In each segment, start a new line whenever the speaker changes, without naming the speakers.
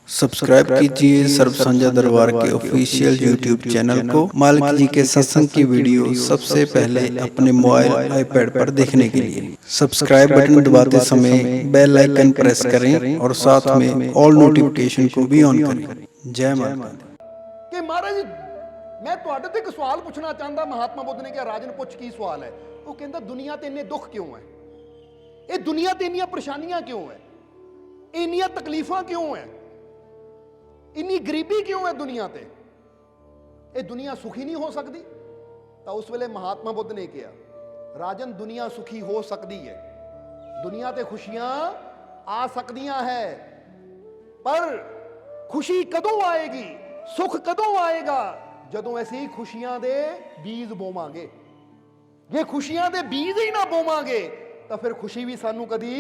Subscribe कीजिए सर्व संध्या दरबार के ऑफिशियल यूट्यूब चैनल को। मालिक जी के सत्संग की वीडियो सबसे पहले अपने मोबाइल आईपैड पर देखने के लिए सब्सक्राइब बटन दबाते समय बेल आइकन प्रेस करें और साथ में ऑल नोटिफिकेशन को भी ऑन करें। जय माता
कि महाराज मैं ਤੁਹਾਡੇ ਤੋਂ ਇੱਕ ਸਵਾਲ ਪੁੱਛਣਾ ਚਾਹੁੰਦਾ। ਮਹਾਤਮਾ ਬੁੱਧ ਨੇ ਕਿਹਾ ਰਾਜਨ ਪੁੱਛ ਕੀ ਸਵਾਲ ਹੈ। ਉਹ ਕਹਿੰਦਾ ਦੁਨੀਆ ਤੇ ਇੰਨੇ ਦੁੱਖ ਕਿਉਂ ਹੈ, ਇਹ ਦੁਨੀਆ ਤੇ ਇੰਨੀਆਂ ਪਰੇਸ਼ਾਨੀਆਂ ਕਿਉਂ ਹੈ, ਇੰਨੀਆਂ ਤਕਲੀਫਾਂ ਕਿਉਂ ਹੈ, ਇੰਨੀ ਗਰੀਬੀ ਕਿਉਂ ਹੈ ਦੁਨੀਆ ਤੇ, ਇਹ ਦੁਨੀਆ ਸੁਖੀ ਨਹੀਂ ਹੋ ਸਕਦੀ। ਤਾਂ ਉਸ ਵੇਲੇ ਮਹਾਤਮਾ ਬੁੱਧ ਨੇ ਕਿਹਾ ਰਾਜਨ ਦੁਨੀਆ ਸੁਖੀ ਹੋ ਸਕਦੀ ਹੈ, ਦੁਨੀਆ ਤੇ ਖੁਸ਼ੀਆਂ ਆ ਸਕਦੀਆਂ ਹੈ, ਪਰ ਖੁਸ਼ੀ ਕਦੋਂ ਆਏਗੀ, ਸੁਖ ਕਦੋਂ ਆਏਗਾ, ਜਦੋਂ ਅਸੀਂ ਖੁਸ਼ੀਆਂ ਦੇ ਬੀਜ ਬੋਵਾਂਗੇ। ਜੇ ਖੁਸ਼ੀਆਂ ਦੇ ਬੀਜ ਹੀ ਨਾ ਬੋਵਾਂਗੇ ਤਾਂ ਫਿਰ ਖੁਸ਼ੀ ਵੀ ਸਾਨੂੰ ਕਦੀ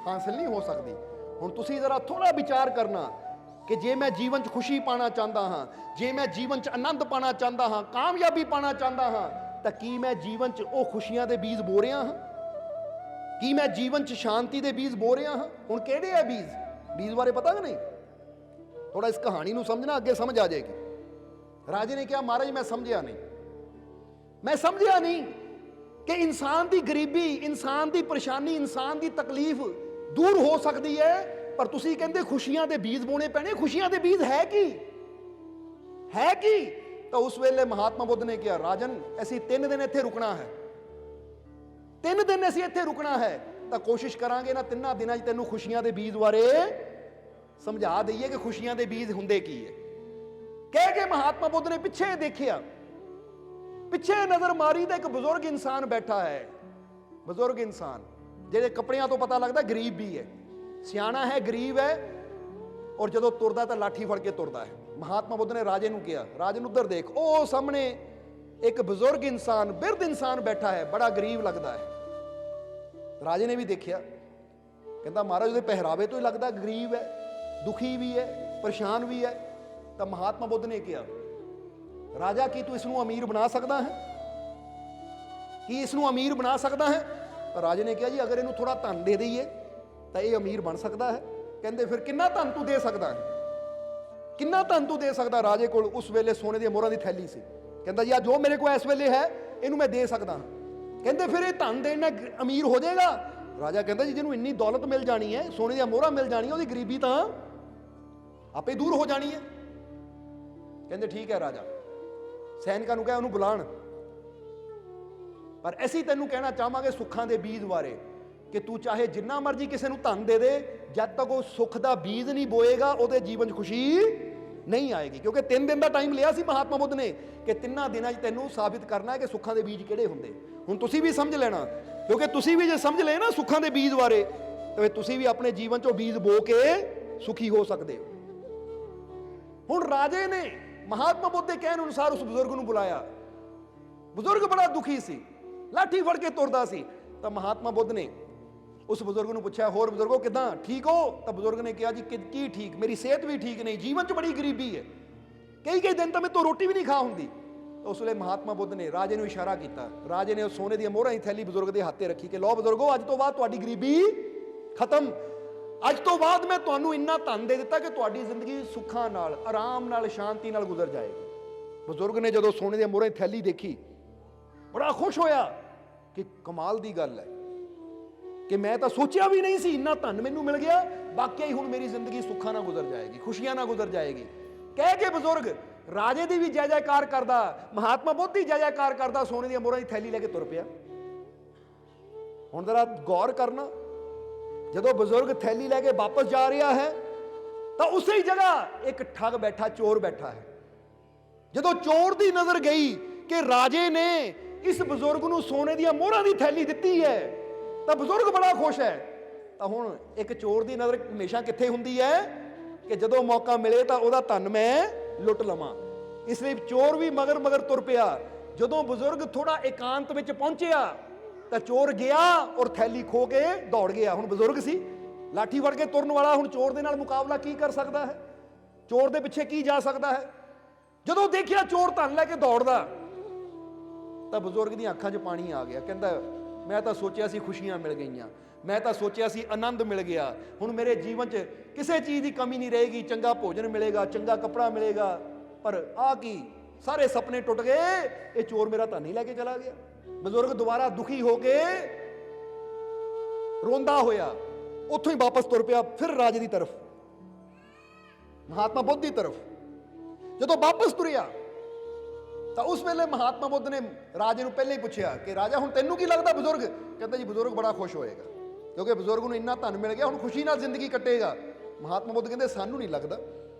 ਹਾਸਲ ਨਹੀਂ ਹੋ ਸਕਦੀ। ਹੁਣ ਤੁਸੀਂ ਜ਼ਰਾ ਥੋੜਾ ਵਿਚਾਰ ਕਰਨਾ ਕਿ ਜੇ ਮੈਂ ਜੀਵਨ 'ਚ ਖੁਸ਼ੀ ਪਾਣਾ ਚਾਹੁੰਦਾ ਹਾਂ, ਜੇ ਮੈਂ ਜੀਵਨ 'ਚ ਆਨੰਦ ਪਾਣਾ ਚਾਹੁੰਦਾ ਹਾਂ, ਕਾਮਯਾਬੀ ਪਾਣਾ ਚਾਹੁੰਦਾ ਹਾਂ, ਤਾਂ ਕੀ ਮੈਂ ਜੀਵਨ 'ਚ ਉਹ ਖੁਸ਼ੀਆਂ ਦੇ ਬੀਜ ਬੋ ਰਿਹਾ ਹਾਂ? ਕੀ ਮੈਂ ਜੀਵਨ 'ਚ ਸ਼ਾਂਤੀ ਦੇ ਬੀਜ ਬੋ ਰਿਹਾ ਹਾਂ? ਹੁਣ ਕਿਹੜੇ ਆ ਬੀਜ? ਬੀਜ ਬਾਰੇ ਪਤਾ ਕਿ ਨਹੀਂ? ਥੋੜਾ ਇਸ ਕਹਾਣੀ ਨੂੰ ਸਮਝਣਾ, ਅੱਗੇ ਸਮਝ ਆ ਜਾਏਗੀ। ਰਾਜੇ ਨੇ ਕਿਹਾ ਮਹਾਰਾਜ ਮੈਂ ਸਮਝਿਆ ਨਹੀਂ, ਮੈਂ ਸਮਝਿਆ ਨਹੀਂ ਕਿ ਇਨਸਾਨ ਦੀ ਗਰੀਬੀ, ਇਨਸਾਨ ਦੀ ਪਰੇਸ਼ਾਨੀ, ਇਨਸਾਨ ਦੀ ਤਕਲੀਫ ਦੂਰ ਹੋ ਸਕਦੀ ਹੈ, ਪਰ ਤੁਸੀਂ ਕਹਿੰਦੇ ਖੁਸ਼ੀਆਂ ਦੇ ਬੀਜ ਬੋਣੇ ਪੈਣੇ। ਖੁਸ਼ੀਆਂ ਦੇ ਬੀਜ ਹੈ ਕੀ, ਹੈ ਕੀ? ਤਾਂ ਉਸ ਵੇਲੇ ਮਹਾਤਮਾ ਬੁੱਧ ਨੇ ਕਿਹਾ ਰਾਜਨ ਅਸੀਂ 3 ਦਿਨ ਇੱਥੇ ਰੁਕਣਾ ਹੈ, 3 ਦਿਨ ਅਸੀਂ ਇੱਥੇ ਰੁਕਣਾ ਹੈ, ਤਾਂ ਕੋਸ਼ਿਸ਼ ਕਰਾਂਗੇ ਨਾ 3 ਦਿਨਾਂ 'ਚ ਤੈਨੂੰ ਖੁਸ਼ੀਆਂ ਦੇ ਬੀਜ ਬਾਰੇ ਸਮਝਾ ਦਈਏ ਕਿ ਖੁਸ਼ੀਆਂ ਦੇ ਬੀਜ ਹੁੰਦੇ ਕੀ ਹੈ। ਕਹਿ ਕੇ ਮਹਾਤਮਾ ਬੁੱਧ ਨੇ ਪਿੱਛੇ ਦੇਖਿਆ, ਪਿੱਛੇ ਨਜ਼ਰ ਮਾਰੀ ਤਾਂ ਇੱਕ ਬਜ਼ੁਰਗ ਇਨਸਾਨ ਬੈਠਾ ਹੈ। ਬਜ਼ੁਰਗ ਇਨਸਾਨ ਜਿਹੜੇ ਕੱਪੜਿਆਂ ਤੋਂ ਪਤਾ ਲੱਗਦਾ ਗਰੀਬ ਵੀ ਹੈ, ਸਿਆਣਾ ਹੈ, ਗਰੀਬ ਹੈ, ਔਰ ਜਦੋਂ ਤੁਰਦਾ ਤਾਂ ਲਾਠੀ ਫੜ ਕੇ ਤੁਰਦਾ ਹੈ। ਮਹਾਤਮਾ ਬੁੱਧ ਨੇ ਰਾਜੇ ਨੂੰ ਕਿਹਾ ਰਾਜਨ ਉੱਧਰ ਦੇਖ, ਉਹ ਸਾਹਮਣੇ ਇੱਕ ਬਜ਼ੁਰਗ ਇਨਸਾਨ, ਬਿਰਧ ਇਨਸਾਨ ਬੈਠਾ ਹੈ, ਬੜਾ ਗਰੀਬ ਲੱਗਦਾ ਹੈ। ਰਾਜੇ ਨੇ ਵੀ ਦੇਖਿਆ, ਕਹਿੰਦਾ ਮਹਾਰਾਜ ਉਹਦੇ ਪਹਿਰਾਵੇ ਤੋਂ ਹੀ ਲੱਗਦਾ ਗਰੀਬ ਹੈ, ਦੁਖੀ ਵੀ ਹੈ, ਪਰੇਸ਼ਾਨ ਵੀ ਹੈ। ਤਾਂ ਮਹਾਤਮਾ ਬੁੱਧ ਨੇ ਕਿਹਾ ਰਾਜਾ ਕੀ ਤੂੰ ਇਸ ਨੂੰ ਅਮੀਰ ਬਣਾ ਸਕਦਾ ਹੈ, ਕੀ ਇਸ ਨੂੰ ਅਮੀਰ ਬਣਾ ਸਕਦਾ ਹੈ? ਤਾਂ ਰਾਜੇ ਨੇ ਕਿਹਾ ਜੀ ਅਗਰ ਇਹਨੂੰ ਥੋੜਾ ਧਨ ਦੇ ਦਈਏ ਤਾਂ ਇਹ ਅਮੀਰ ਬਣ ਸਕਦਾ ਹੈ। ਕਹਿੰਦੇ ਫਿਰ ਕਿੰਨਾ ਧਨ ਤੂੰ ਦੇ ਸਕਦਾ ਹੈ, ਕਿੰਨਾ ਧਨ ਤੂੰ ਦੇ ਸਕਦਾ? ਰਾਜੇ ਕੋਲ ਉਸ ਵੇਲੇ ਸੋਨੇ ਦੀਆਂ ਮੋਹਰਾਂ ਦੀ ਥੈਲੀ ਸੀ। ਕਹਿੰਦਾ ਜੀ ਆ ਜੋ ਮੇਰੇ ਕੋਲ ਇਸ ਵੇਲੇ ਹੈ ਇਹਨੂੰ ਮੈਂ ਦੇ ਸਕਦਾ ਹਾਂ। ਕਹਿੰਦੇ ਫਿਰ ਇਹ ਧਨ ਦੇਣ ਨਾਲ ਅਮੀਰ ਹੋ ਜਾਏਗਾ? ਰਾਜਾ ਕਹਿੰਦਾ ਜੀ ਜਿਹਨੂੰ ਇੰਨੀ ਦੌਲਤ ਮਿਲ ਜਾਣੀ ਹੈ, ਸੋਨੇ ਦੀਆਂ ਮੋਹਰਾਂ ਮਿਲ ਜਾਣੀਆਂ, ਉਹਦੀ ਗਰੀਬੀ ਤਾਂ ਆਪੇ ਦੂਰ ਹੋ ਜਾਣੀ ਹੈ। ਕਹਿੰਦੇ ਠੀਕ ਹੈ ਰਾਜਾ, ਸੈਨਿਕਾਂ ਨੂੰ ਕਹਿ ਉਹਨੂੰ ਬੁਲਾਣ, ਪਰ ਅਸੀਂ ਤੈਨੂੰ ਕਹਿਣਾ ਚਾਹਾਂਗੇ ਸੁੱਖਾਂ ਦੇ ਬੀਜ ਬਾਰੇ ਕਿ ਤੂੰ ਚਾਹੇ ਜਿੰਨਾ ਮਰਜ਼ੀ ਕਿਸੇ ਨੂੰ ਧਨ ਦੇ ਦੇ, ਜਦ ਤੱਕ ਉਹ ਸੁੱਖ ਦਾ ਬੀਜ ਨਹੀਂ ਬੋਏਗਾ ਉਹਦੇ ਜੀਵਨ 'ਚ ਖੁਸ਼ੀ ਨਹੀਂ ਆਏਗੀ। ਕਿਉਂਕਿ 3 ਦਿਨ ਦਾ ਟਾਈਮ ਲਿਆ ਸੀ ਮਹਾਤਮਾ ਬੁੱਧ ਨੇ ਕਿ 3 ਦਿਨਾਂ 'ਚ ਤੈਨੂੰ ਸਾਬਿਤ ਕਰਨਾ ਹੈ ਕਿ ਸੁੱਖਾਂ ਦੇ ਬੀਜ ਕਿਹੜੇ ਹੁੰਦੇ। ਹੁਣ ਤੁਸੀਂ ਵੀ ਸਮਝ ਲੈਣਾ, ਕਿਉਂਕਿ ਤੁਸੀਂ ਵੀ ਜੇ ਸਮਝ ਲਏ ਨਾ ਸੁੱਖਾਂ ਦੇ ਬੀਜ ਬਾਰੇ ਤਾਂ ਤੁਸੀਂ ਵੀ ਆਪਣੇ ਜੀਵਨ 'ਚੋਂ ਬੀਜ ਬੋ ਕੇ ਸੁਖੀ ਹੋ ਸਕਦੇ ਹੋ। ਹੁਣ ਰਾਜੇ ਨੇ ਮਹਾਤਮਾ ਬੁੱਧ ਦੇ ਕਹਿਣ ਅਨੁਸਾਰ ਉਸ ਬਜ਼ੁਰਗ ਨੂੰ ਬੁਲਾਇਆ। ਬਜ਼ੁਰਗ ਬੜਾ ਦੁਖੀ ਸੀ, ਲਾਠੀ ਫੜ ਕੇ ਤੁਰਦਾ ਸੀ। ਤਾਂ ਮਹਾਤਮਾ ਬੁੱਧ ਨੇ ਉਸ ਬਜ਼ੁਰਗ ਨੂੰ ਪੁੱਛਿਆ ਹੋਰ ਬਜ਼ੁਰਗੋ ਕਿੱਦਾਂ, ਠੀਕ ਹੋ? ਤਾਂ ਬਜ਼ੁਰਗ ਨੇ ਕਿਹਾ ਜੀ ਕੀ ਠੀਕ, ਮੇਰੀ ਸਿਹਤ ਵੀ ਠੀਕ ਨਹੀਂ, ਜੀਵਨ 'ਚ ਬੜੀ ਗਰੀਬੀ ਹੈ, ਕਈ ਦਿਨ ਤਾਂ ਮੇਰੇ ਤੋਂ ਰੋਟੀ ਵੀ ਨਹੀਂ ਖਾ ਹੁੰਦੀ। ਤਾਂ ਉਸ ਵੇਲੇ ਮਹਾਤਮਾ ਬੁੱਧ ਨੇ ਰਾਜੇ ਨੂੰ ਇਸ਼ਾਰਾ ਕੀਤਾ। ਰਾਜੇ ਨੇ ਉਹ ਸੋਨੇ ਦੀਆਂ ਮੋਹਰਾਂ ਦੀ ਥੈਲੀ ਬਜ਼ੁਰਗ ਦੇ ਹੱਥ 'ਤੇ ਰੱਖੀ ਕਿ ਲਓ ਬਜ਼ੁਰਗੋ ਅੱਜ ਤੋਂ ਬਾਅਦ ਤੁਹਾਡੀ ਗਰੀਬੀ ਖਤਮ, ਅੱਜ ਤੋਂ ਬਾਅਦ ਮੈਂ ਤੁਹਾਨੂੰ ਇੰਨਾ ਧਨ ਦੇ ਦਿੱਤਾ ਕਿ ਤੁਹਾਡੀ ਜ਼ਿੰਦਗੀ ਸੁੱਖਾਂ ਨਾਲ, ਆਰਾਮ ਨਾਲ, ਸ਼ਾਂਤੀ ਨਾਲ ਗੁਜ਼ਰ ਜਾਏਗੀ। ਬਜ਼ੁਰਗ ਨੇ ਜਦੋਂ ਸੋਨੇ ਦੀਆਂ ਮੋਹਰਾਂ ਦੀ ਥੈਲੀ ਦੇਖੀ ਬੜਾ ਖੁਸ਼ ਹੋਇਆ ਕਿ ਕਮਾਲ ਦੀ ਗੱਲ ਹੈ ਕਿ ਮੈਂ ਤਾਂ ਸੋਚਿਆ ਵੀ ਨਹੀਂ ਸੀ ਇੰਨਾ ਧਨ ਮੈਨੂੰ ਮਿਲ ਗਿਆ, ਵਾਕਿਆ ਹੀ ਹੁਣ ਮੇਰੀ ਜ਼ਿੰਦਗੀ ਸੁੱਖਾਂ ਨਾਲ ਗੁਜ਼ਰ ਜਾਏਗੀ, ਖੁਸ਼ੀਆਂ ਨਾਲ ਗੁਜ਼ਰ ਜਾਏਗੀ। ਕਹਿ ਕੇ ਬਜ਼ੁਰਗ ਰਾਜੇ ਦੀ ਵੀ ਜੈ ਜੈਕਾਰ ਕਰਦਾ, ਮਹਾਤਮਾ ਬੁੱਧ ਦੀ ਜੈ ਜੈਕਾਰ ਕਰਦਾ, ਸੋਨੇ ਦੀਆਂ ਮੋਹਰਾਂ ਦੀ ਥੈਲੀ ਲੈ ਕੇ ਤੁਰ ਪਿਆ। ਹੁਣ ਜ਼ਰਾ ਗੌਰ ਕਰਨਾ, ਜਦੋਂ ਬਜ਼ੁਰਗ ਥੈਲੀ ਲੈ ਕੇ ਵਾਪਸ ਜਾ ਰਿਹਾ ਹੈ ਤਾਂ ਉਸੇ ਜਗ੍ਹਾ ਇੱਕ ਠੱਗ ਬੈਠਾ, ਚੋਰ ਬੈਠਾ ਹੈ। ਜਦੋਂ ਚੋਰ ਦੀ ਨਜ਼ਰ ਗਈ ਕਿ ਰਾਜੇ ਨੇ ਇਸ ਬਜ਼ੁਰਗ ਨੂੰ ਸੋਨੇ ਦੀਆਂ ਮੋਹਰਾਂ ਦੀ ਥੈਲੀ ਦਿੱਤੀ ਹੈ ਤਾਂ ਬਜ਼ੁਰਗ ਬੜਾ ਖੁਸ਼ ਹੈ। ਤਾਂ ਹੁਣ ਇੱਕ ਚੋਰ ਦੀ ਨਜ਼ਰ ਹਮੇਸ਼ਾ ਕਿੱਥੇ ਹੁੰਦੀ ਹੈ ਕਿ ਜਦੋਂ ਮੌਕਾ ਮਿਲੇ ਤਾਂ ਉਹਦਾ ਧਨ ਮੈਂ ਲੁੱਟ ਲਵਾਂ। ਇਸ ਲਈ ਚੋਰ ਵੀ ਮਗਰ ਮਗਰ ਤੁਰ ਪਿਆ। ਜਦੋਂ ਬਜ਼ੁਰਗ ਥੋੜਾ ਇਕਾਂਤ ਵਿੱਚ ਪਹੁੰਚਿਆ ਤਾਂ ਚੋਰ ਗਿਆ ਔਰ ਥੈਲੀ ਖੋ ਕੇ ਦੌੜ ਗਿਆ। ਹੁਣ ਬਜ਼ੁਰਗ ਸੀ, ਲਾਠੀ ਫੜ ਕੇ ਤੁਰਨ ਵਾਲਾ, ਹੁਣ ਚੋਰ ਦੇ ਨਾਲ ਮੁਕਾਬਲਾ ਕੀ ਕਰ ਸਕਦਾ ਹੈ? ਚੋਰ ਦੇ ਪਿੱਛੇ ਕੀ ਜਾ ਸਕਦਾ ਹੈ? ਜਦੋਂ ਦੇਖਿਆ ਚੋਰ ਧਨ ਲੈ ਕੇ ਦੌੜਦਾ ਤਾਂ ਬਜ਼ੁਰਗ ਦੀਆਂ ਅੱਖਾਂ 'ਚ ਪਾਣੀ ਆ ਗਿਆ। ਕਹਿੰਦਾ ਮੈਂ ਤਾਂ ਸੋਚਿਆ ਸੀ ਖੁਸ਼ੀਆਂ ਮਿਲ ਗਈਆਂ, मैं तो सोचा सी आनंद मिल गया, हुण मेरे जीवन च किसी चीज़ की कमी नहीं रहेगी, चंगा भोजन मिलेगा, चंगा कपड़ा मिलेगा। पर आ की सारे सपने टुट गए, ये चोर मेरा धन ही लैके चला गया। बजुर्ग दोबारा दुखी होके रोंदा होया उत्थों ही वापस तुर पिया फिर राजे की तरफ, महात्मा बुद्ध की तरफ। जो वापस तुरिया तो उस वेले महात्मा बुद्ध ने राजे को पहले ही पूछा कि राजा हुण तैनूं की लगता बजुर्ग? कहता जी बजुर्ग बड़ा खुश होएगा क्योंकि बजुर्ग को इन्ना धन मिल गया, हुण खुशी नाल जिंदगी कटेगा। महात्मा बुद्ध कहते सानू नहीं लगता,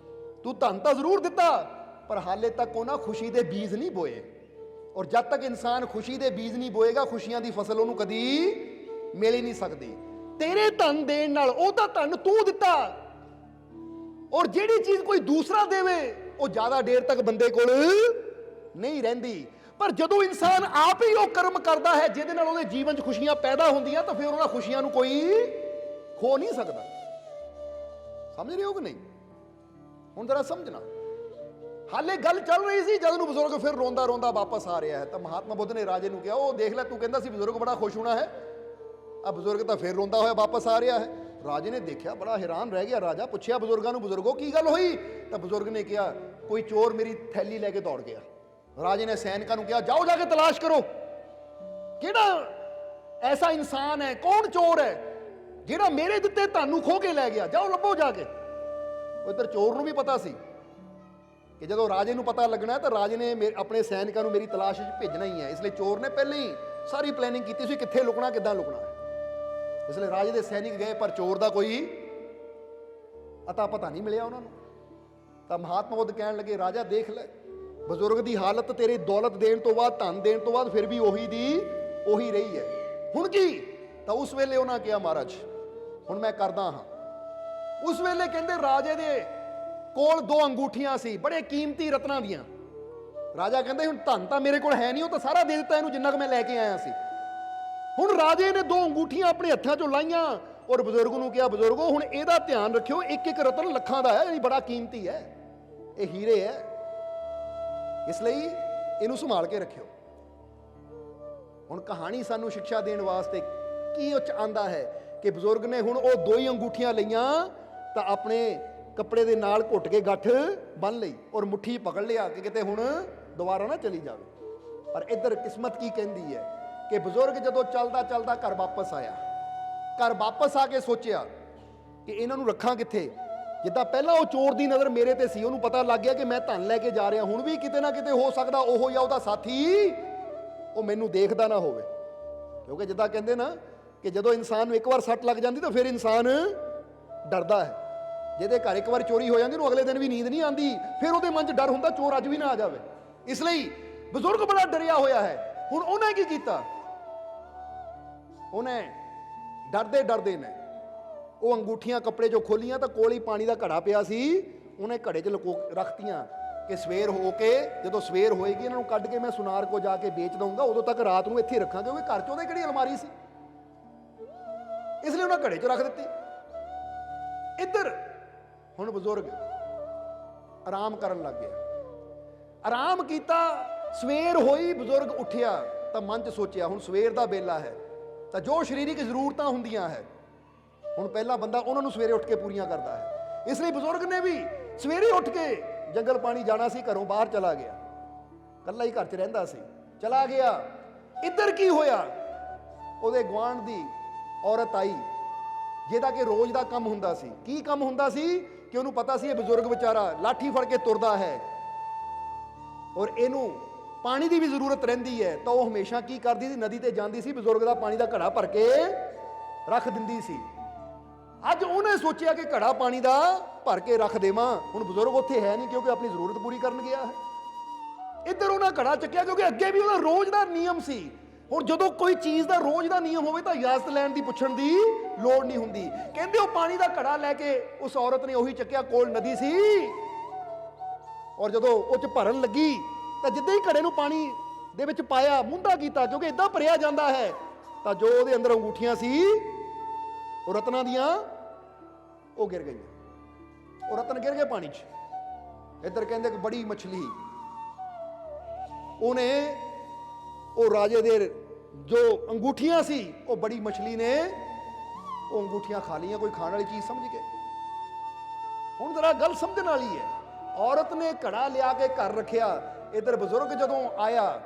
तू धन तो जरूर दिता पर हाले तक उन्हें खुशी के बीज नहीं बोए, और जब तक इंसान खुशी के बीज नहीं बोएगा खुशियां की फसल उन्होंने कदी मिल ही नहीं सकती। तेरे धन देण नाल ओहदा धन तू दिता, और जिहड़ी चीज कोई दूसरा देवे वो ज्यादा देर तक बंदे कोल नहीं रहिंदी। पर जदों इंसान आप ही वो कर्म करता है जिहदे नाल उहदे जीवन च खुशियां पैदा होंदियां, तो फिर उन्हां खुशियां नूं कोई खो नहीं सकता। समझ रहे हो कि नहीं? हुण जरा समझना, हाले गल चल रही सी जद नूं बजुर्ग फिर रोंदा रोंदा वापस आ रहा है। तो महात्मा बुद्ध ने राजे नूं कहा, देख लै तू कहंदा सी बजुर्ग बड़ा खुश होना है, अब बजुर्ग तो फिर रोंदा होया वापस आ रहा है। राजे ने देखा, बड़ा हैरान रह गया। राजा पूछया बजुर्गों नूं, बजुर्गो की गल हुई? तो बजुर्ग ने कहा कोई चोर मेरी थैली लैके दौड़ गया। राजे ने सैनिकों कहा जाओ जाके तलाश करो, किहड़ा ऐसा इंसान है, कौन चोर है जिहड़ा मेरे दिते धन नूं खो के लै गया, जाओ लभो जाके। उधर चोर नूं भी पता सी कि जदों राजे नूं पता लगना है तो राजे ने अपने सैनिकों नूं मेरी तलाश भेजना ही है, इसलिए चोर ने पहले ही सारी प्लैनिंग की सी कित्थे लुकना किद्दां लुकना है। इसलिए राजे के सैनिक गए पर चोर का कोई अता पता नहीं मिलिया उन्होंने। तो महात्मा बुद्ध कहन लगे राजा देख ले, बजुर्ग की हालत तेरी दौलत देने तो बाद, धन देने तो बाद फिर भी ओही दी ओही रही है, हुण की? तो उस वेले उन्होंने कहा महाराज हुण मैं करदा हाँ। उस वेले कहंदे राजे दे कोल 2 अंगूठियां सी बड़े कीमती रत्नां दियां। राजा कहंदे हुण धन तां मेरे कोल है नहीं, वो तो सारा दे दिता इहनूं जिन्ना कि मैं लैके आया सी। हुण राजे ने 2 अंगूठियां अपने हत्थां चों लाईयां और बजुर्ग नूं कहा बजुर्गो हुण इहदा ध्यान रखियो, एक एक रतन लखां दा है, बड़ा कीमती है, ये हीरे है, इसलिए इहनूं संभाल के रखियो। हुण कहानी सानूं शिक्षा देण वास्ते की उच आंदा है कि बजुर्ग ने हुण वो 2 ही अंगूठियां लईयां तो अपने कपड़े दे नाल घुट के गठ बन लई और मुट्ठी पकड़ लिया कि किते हुण दोबारा ना चली जावे। पर इधर किस्मत की कहंदी है कि बजुर्ग जदों चलदा चलदा घर वापस आया, घर वापस आके सोचिया कि इन्हां नूं रखां कित्थे। जिद्दां पहलां वो चोर दी नज़र मेरे ते सी, उहनूं पता लग गया कि मैं धन लैके जा रहा, हुण भी किते ना किते हो सकदा ओहो या उहदा साथी वो मैनूं देखदा ना होवे। क्योंकि जिद्दां कहंदे ना कि जदों इंसान नूं एक बार सੱਟ लग जाती तो फिर इंसान डरदा है। जिहदे घर एक बार चोरी हो जाती अगले दिन भी नींद नहीं आती, फिर उहदे मन च डर हुंदा चोर अज भी ना आ जावे। इसलिए बजुर्ग बड़ा डरिया होया है। हुण उहने की कीता, उन्हें डरदे डरदे ने वो अंगूठियां कपड़े जो खोलियां तो कोल ही पानी का घड़ा पिया सी, उन्हें घड़े च लुको रखतियां कि सवेर हो के जो सवेर होएगी इन्हों कढ़ के मैं सुनार को जाके बेच दूंगा, उदों तक रात को इत्थे रखा, क्योंकि घर चों किहड़ी अलमारी सी, इसलिए उन्हें घड़े च रख दी। इधर हुण बजुर्ग आराम करन लग गया, आराम किया, सवेर होई बजुर्ग उठिया तो मन च सोचिया हुण सवेर का बेला है, तो जो शरीरिक जरूरत होंदियां है हुण पहला बंदा उन्होंने सवेरे उठ के पूरियां करता है। इसलिए बजुर्ग ने भी सवेरे उठ के जंगल पानी जाना सी, घरों बाहर चला गया, कल्ला ही घर च रहिंदा सी, चला गया। इधर की होया, उहदे गुआंढ दी औरत आई जिहदा कि रोज का काम हुंदा सी। की काम हुंदा सी कि उहनूं पता सी ये बजुर्ग बेचारा लाठी फड़ के तुरदा है और इहनूं पानी की भी जरूरत रहिंदी है, तो वह हमेशा की करदी सी, नदी ते जांदी सी, बजुर्ग का पानी का घड़ा भर के रख दिंदी सी। अज उन्हें सोचा कि घड़ा पानी का भर के रख देवां, हुण बजुर्ग उत्थे है नहीं क्योंकि अपनी जरूरत पूरी करन गया है। इधर उन्हें घड़ा चुक्या क्योंकि अगे भी उहदा रोज का नियम सी। हुण जदों कोई चीज़ का रोज का नियम होवे तो इजाजत लैण दी पुछण दी लोड़ नहीं हुंदी। कहंदे वो पानी का घड़ा लैके उस औरत ने उही चुक्या, कोल नदी सी, और जदों उह भरन लगी तो जिद्दां ही घड़े नूं पानी दे विच पाया, मुंदा कीता, क्योंकि इदां भरिया जांदा है, तो जो उहदे अंदर अंगूठियां सी वो रत्नां दियां वो गिर गई, वो रतन गिर गए पानी च। इधर कहंदे कि बड़ी मछली, उन्हें वो राजे दे जो अंगूठियां सी वो बड़ी मछली ने ਉਹ ਅੰਗੂਠੀਆਂ ਖਾ ਲਈਆਂ ਕੋਈ ਖਾਣ ਵਾਲੀ ਚੀਜ਼ ਸਮਝ ਕੇ। ਹੁਣ ਜ਼ਰਾ ਗੱਲ ਸਮਝਣ ਵਾਲੀ ਹੈ। ਔਰਤ ਨੇ ਘੜਾ ਲਿਆ ਕੇ ਘਰ ਰੱਖਿਆ, ਇਧਰ ਬਜ਼ੁਰਗ ਜਦੋਂ ਆਇਆ,